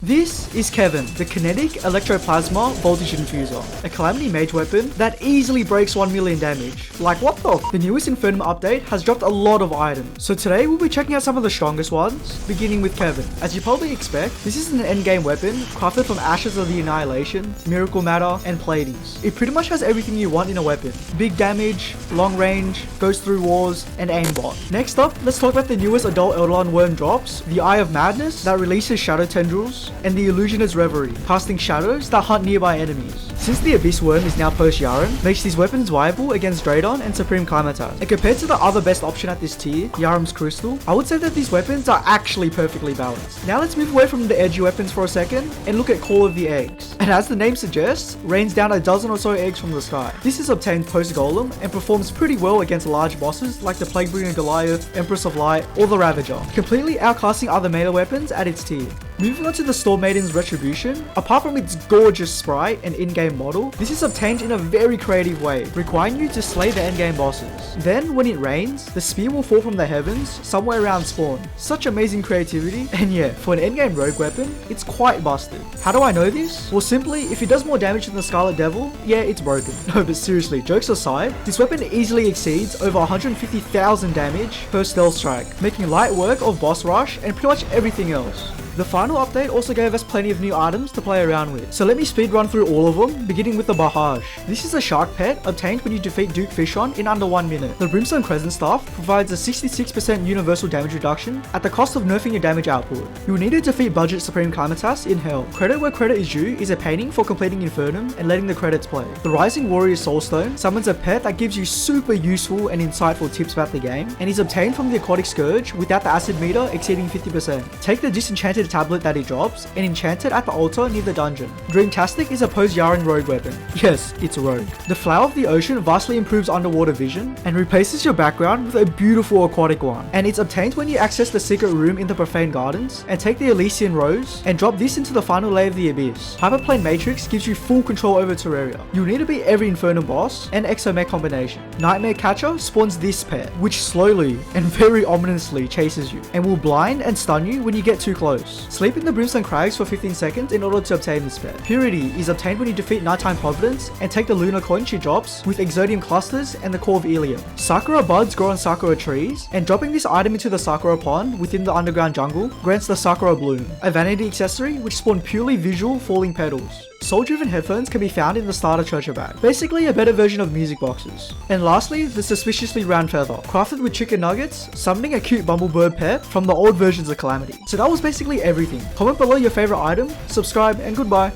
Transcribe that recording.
This is Kevin, the Kinetic Electroplasma Voltage Infuser, a Calamity Mage weapon that easily breaks 1 million damage. Like what the f? The newest Infernum update has dropped a lot of items, so today we'll be checking out some of the strongest ones, beginning with Kevin. As you probably expect, this is an endgame weapon crafted from Ashes of the Annihilation, Miracle Matter, and Pleiades. It pretty much has everything you want in a weapon. Big damage, long range, goes through walls, and aimbot. Next up, let's talk about the newest adult Eldon worm drops, the Eye of Madness that releases shadow tendrils, and the Illusioner's Reverie, casting shadows that hunt nearby enemies. Since the Abyss Worm is now post-Yaren, makes these weapons viable against Draydon and Supreme Climatas. And compared to the other best option at this tier, Yaram's Crystal, I would say that these weapons are actually perfectly balanced. Now let's move away from the edgy weapons for a second and look at Call of the Eggs. And as the name suggests, rains down a dozen or so eggs from the sky. This is obtained post-Golem and performs pretty well against large bosses like the Plaguebringer Goliath, Empress of Light, or the Ravager, completely outcasting other melee weapons at its tier. Moving on to the Storm Maiden's Retribution, apart from its gorgeous sprite and in-game model, this is obtained in a very creative way, requiring you to slay the endgame bosses. Then, when it rains, the spear will fall from the heavens somewhere around spawn. Such amazing creativity, and yeah, for an endgame rogue weapon, it's quite busted. How do I know this? Well, simply, if it does more damage than the Scarlet Devil, yeah, it's broken. No, but seriously, jokes aside, this weapon easily exceeds over 150,000 damage per stealth strike, making light work of boss rush and pretty much everything else. The final update also gave us plenty of new items to play around with, so let me speed run through all of them, beginning with the Blahaj. This is a shark pet obtained when you defeat Duke Fishon in under 1 minute. The Brimstone Cresent staff provides a 66% universal damage reduction at the cost of nerfing your damage output. You will need to defeat budget Supreme Climatas in Hell. Credit where credit is due is a painting for completing Infernum and letting the credits play. The Rising Warrior Soulstone summons a pet that gives you super useful and insightful tips about the game, and is obtained from the Aquatic Scourge without the acid meter exceeding 50%. Take the Disenchanted tablet that it drops and enchant it at the altar near the dungeon. Dreamtastic is a post-Yaren rogue weapon. Yes, it's a rogue. The Flower of the Ocean vastly improves underwater vision and replaces your background with a beautiful aquatic one. And it's obtained when you access the secret room in the Profane Gardens and take the Elysian Rose and drop this into the final layer of the Abyss. Hyperplane Matrix gives you full control over Terraria. You'll need to beat every Infernum boss and Exomech combination. Nightmare Catcher spawns this pet, which slowly and very ominously chases you and will blind and stun you when you get too close. Sleep in the Brimstone Crags for 15 seconds in order to obtain this pet. Purity is obtained when you defeat Nighttime Providence and take the Lunar coin she drops with Exodium Clusters and the Core of Elysian. Sakura buds grow on Sakura trees, and dropping this item into the Sakura pond within the underground jungle grants the Sakura Bloom, a vanity accessory which spawned purely visual falling petals. Soul-driven headphones can be found in the starter treasure bag, basically a better version of music boxes. And lastly, the suspiciously round feather, crafted with chicken nuggets, summoning a cute bumblebird pet from the old versions of Calamity. So that was basically everything. Comment below your favorite item, subscribe, and goodbye.